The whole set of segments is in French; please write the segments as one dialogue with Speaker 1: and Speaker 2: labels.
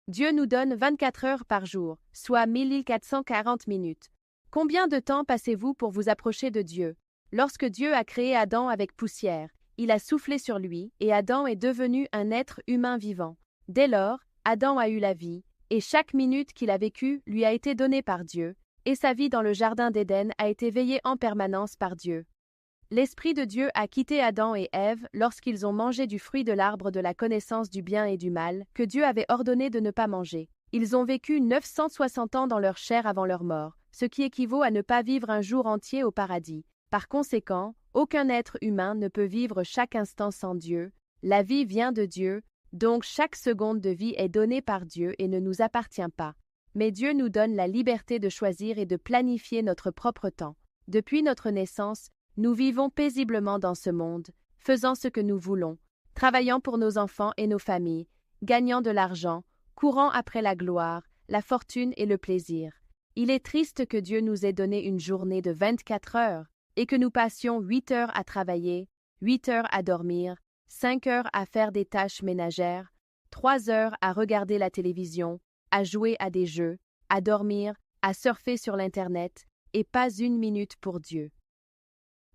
Speaker 1: Dieu nous donne 24 heures par jour, soit 1440 minutes. Combien de temps passez-vous pour vous approcher de Dieu? Lorsque Dieu a créé Adam avec poussière, il a soufflé sur lui, et Adam est devenu un être humain vivant. Dès lors, Adam a eu la vie, et chaque minute qu'il a vécue lui a été donnée par Dieu, et sa vie dans le jardin d'Éden a été veillée en permanence par Dieu. L'Esprit de Dieu a quitté Adam et Ève lorsqu'ils ont mangé du fruit de l'arbre de la connaissance du bien et du mal, que Dieu avait ordonné de ne pas manger. Ils ont vécu 960 ans dans leur chair avant leur mort, ce qui équivaut à ne pas vivre un jour entier au paradis. Par conséquent, aucun être humain ne peut vivre chaque instant sans Dieu. La vie vient de Dieu, donc chaque seconde de vie est donnée par Dieu et ne nous appartient pas. Mais Dieu nous donne la liberté de choisir et de planifier notre propre temps. Depuis notre naissance, nous vivons paisiblement dans ce monde, faisant ce que nous voulons, travaillant pour nos enfants et nos familles, gagnant de l'argent, courant après la gloire, la fortune et le plaisir. Il est triste que Dieu nous ait donné une journée de 24 heures et que nous passions 8 heures à travailler, 8 heures à dormir, 5 heures à faire des tâches ménagères, 3 heures à regarder la télévision, à jouer à des jeux, à dormir, à surfer sur l'Internet, et pas une minute pour Dieu.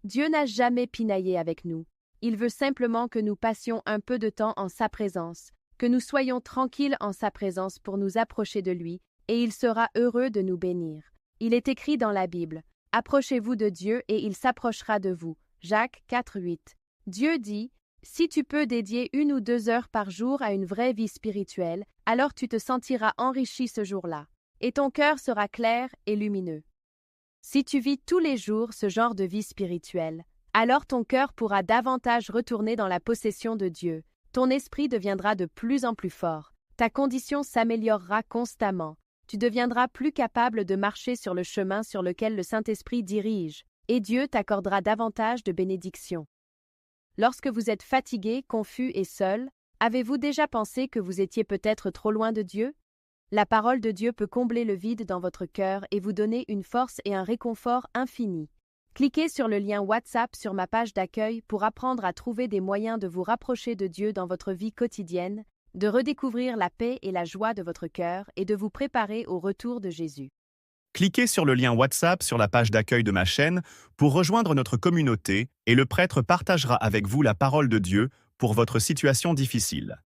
Speaker 1: Dieu n'a jamais pinaillé avec nous. Il veut simplement que nous passions un peu de temps en sa présence, que nous soyons tranquilles en sa présence pour nous approcher de lui, et il sera heureux de nous bénir. Il est écrit dans la Bible, « Approchez-vous de Dieu et il s'approchera de vous. » Jacques 4,8. Dieu dit, « Si tu peux dédier 1 ou 2 heures par jour à une vraie vie spirituelle, alors tu te sentiras enrichi ce jour-là, et ton cœur sera clair et lumineux. » Si tu vis tous les jours ce genre de vie spirituelle, alors ton cœur pourra davantage retourner dans la possession de Dieu, ton esprit deviendra de plus en plus fort, ta condition s'améliorera constamment, tu deviendras plus capable de marcher sur le chemin sur lequel le Saint-Esprit dirige, et Dieu t'accordera davantage de bénédictions. Lorsque vous êtes fatigué, confus et seul, avez-vous déjà pensé que vous étiez peut-être trop loin de Dieu? La parole de Dieu peut combler le vide dans votre cœur et vous donner une force et un réconfort infini. Cliquez sur le lien WhatsApp sur ma page d'accueil pour apprendre à trouver des moyens de vous rapprocher de Dieu dans votre vie quotidienne, de redécouvrir la paix et la joie de votre cœur et de vous préparer au retour de Jésus.
Speaker 2: Cliquez sur le lien WhatsApp sur la page d'accueil de ma chaîne pour rejoindre notre communauté et le prêtre partagera avec vous la parole de Dieu pour votre situation difficile.